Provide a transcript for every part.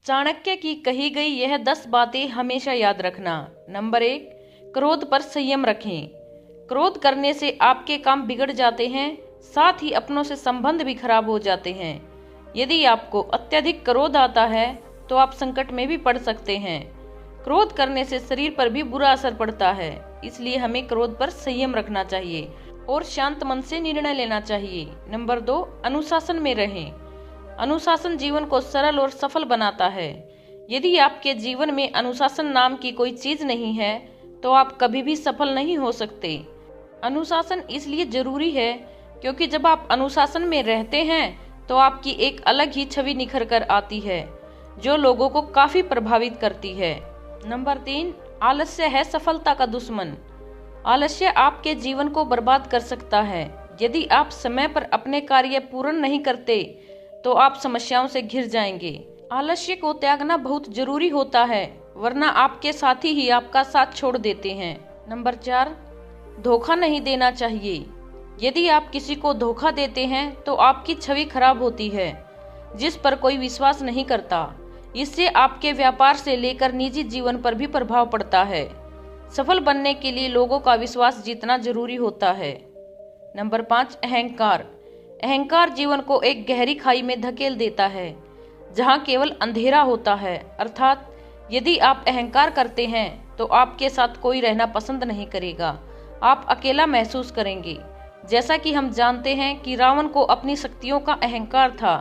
चाणक्य की कही गई यह 10 बातें हमेशा याद रखना। नंबर 1, क्रोध पर संयम रखें। क्रोध करने से आपके काम बिगड़ जाते हैं, साथ ही अपनों से संबंध भी खराब हो जाते हैं। यदि आपको अत्यधिक क्रोध आता है तो आप संकट में भी पड़ सकते हैं। क्रोध करने से शरीर पर भी बुरा असर पड़ता है, इसलिए हमें क्रोध पर संयम रखना चाहिए और शांत मन से निर्णय लेना चाहिए। नंबर 2, अनुशासन में रहें। अनुशासन जीवन को सरल और सफल बनाता है। यदि आपके जीवन में अनुशासन नाम की कोई चीज नहीं है तो आप कभी भी सफल नहीं हो सकते। अनुशासन इसलिए जरूरी है क्योंकि जब आप अनुशासन में रहते हैं तो आपकी एक अलग ही छवि निखर कर आती है, जो लोगों को काफी प्रभावित करती है। नंबर 3, आलस्य है सफलता का दुश्मन। आलस्य आपके जीवन को बर्बाद कर सकता है। यदि आप समय पर अपने कार्य पूर्ण नहीं करते तो आप समस्याओं से घिर जाएंगे। आलस्य को त्यागना बहुत जरूरी होता है, वरना आपके साथी ही आपका साथ छोड़ देते हैं। नंबर 4, धोखा नहीं देना चाहिए। यदि आप किसी को धोखा देते हैं तो आपकी छवि खराब होती है, जिस पर कोई विश्वास नहीं करता। इससे आपके व्यापार से लेकर निजी जीवन पर भी प्रभाव पड़ता है। सफल बनने के लिए लोगों का विश्वास जीतना जरूरी होता है। नंबर 5, अहंकार। अहंकार जीवन को एक गहरी खाई में धकेल देता है, जहां केवल अंधेरा होता है। अर्थात यदि आप अहंकार करते हैं तो आपके साथ कोई रहना पसंद नहीं करेगा, आप अकेला महसूस करेंगे। जैसा कि हम जानते हैं कि रावण को अपनी शक्तियों का अहंकार था,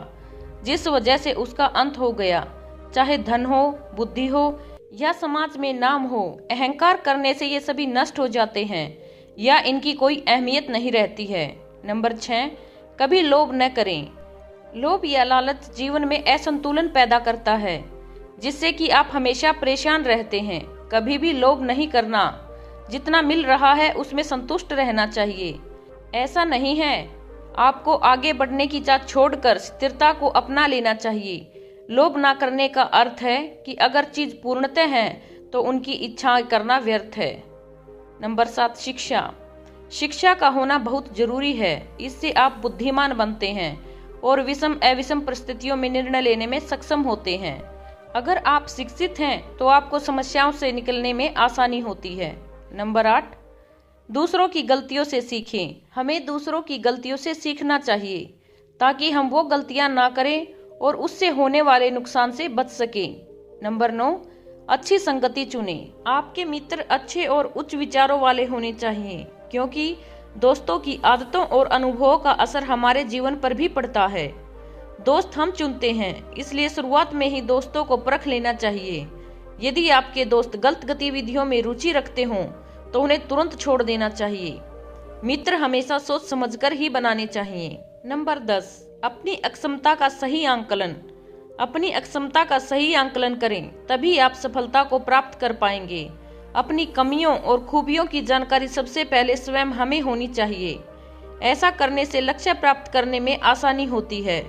जिस वजह से उसका अंत हो गया। चाहे धन हो, बुद्धि हो या समाज में नाम हो, अहंकार करने से ये सभी नष्ट हो जाते हैं या इनकी कोई अहमियत नहीं रहती है। नंबर 6, कभी लोभ न करें। लोभ या लालच जीवन में असंतुलन पैदा करता है, जिससे कि आप हमेशा परेशान रहते हैं। कभी भी लोभ नहीं करना। जितना मिल रहा है उसमें संतुष्ट रहना चाहिए। ऐसा नहीं है, आपको आगे बढ़ने की चाह छोड़कर स्थिरता को अपना लेना चाहिए। लोभ ना करने का अर्थ है कि अगर चीज पूर्णतः है तो उनकी इच्छा करना व्यर्थ है। नंबर 7, शिक्षा। शिक्षा का होना बहुत जरूरी है। इससे आप बुद्धिमान बनते हैं और विषम अविषम परिस्थितियों में निर्णय लेने में सक्षम होते हैं। अगर आप शिक्षित हैं तो आपको समस्याओं से निकलने में आसानी होती है। नंबर 8, दूसरों की गलतियों से सीखें। हमें दूसरों की गलतियों से सीखना चाहिए ताकि हम वो गलतियां ना करें और उससे होने वाले नुकसान से बच सकें। नंबर 9, अच्छी संगति चुनें। आपके मित्र अच्छे और उच्च विचारों वाले होने चाहिए, क्योंकि दोस्तों की आदतों और अनुभवों का असर हमारे जीवन पर भी पड़ता है। दोस्त हम चुनते हैं, इसलिए शुरुआत में ही दोस्तों को परख लेना चाहिए। यदि आपके दोस्त गलत गतिविधियों में रुचि रखते हों तो उन्हें तुरंत छोड़ देना चाहिए। मित्र हमेशा सोच समझकर ही बनाने चाहिए। नंबर 10, अपनी अक्षमता का सही आंकलन। अपनी अक्षमता का सही आंकलन करें, तभी आप सफलता को प्राप्त कर पाएंगे। अपनी कमियों और खूबियों की जानकारी सबसे पहले स्वयं हमें होनी चाहिए। ऐसा करने से लक्ष्य प्राप्त करने में आसानी होती है।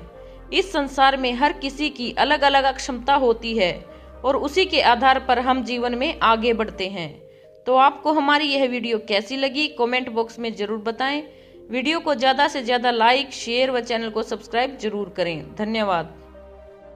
इस संसार में हर किसी की अलग अलग क्षमता होती है और उसी के आधार पर हम जीवन में आगे बढ़ते हैं। तो आपको हमारी यह वीडियो कैसी लगी, कमेंट बॉक्स में जरूर बताएं। वीडियो को ज़्यादा से ज़्यादा लाइक, शेयर व चैनल को सब्सक्राइब जरूर करें। धन्यवाद।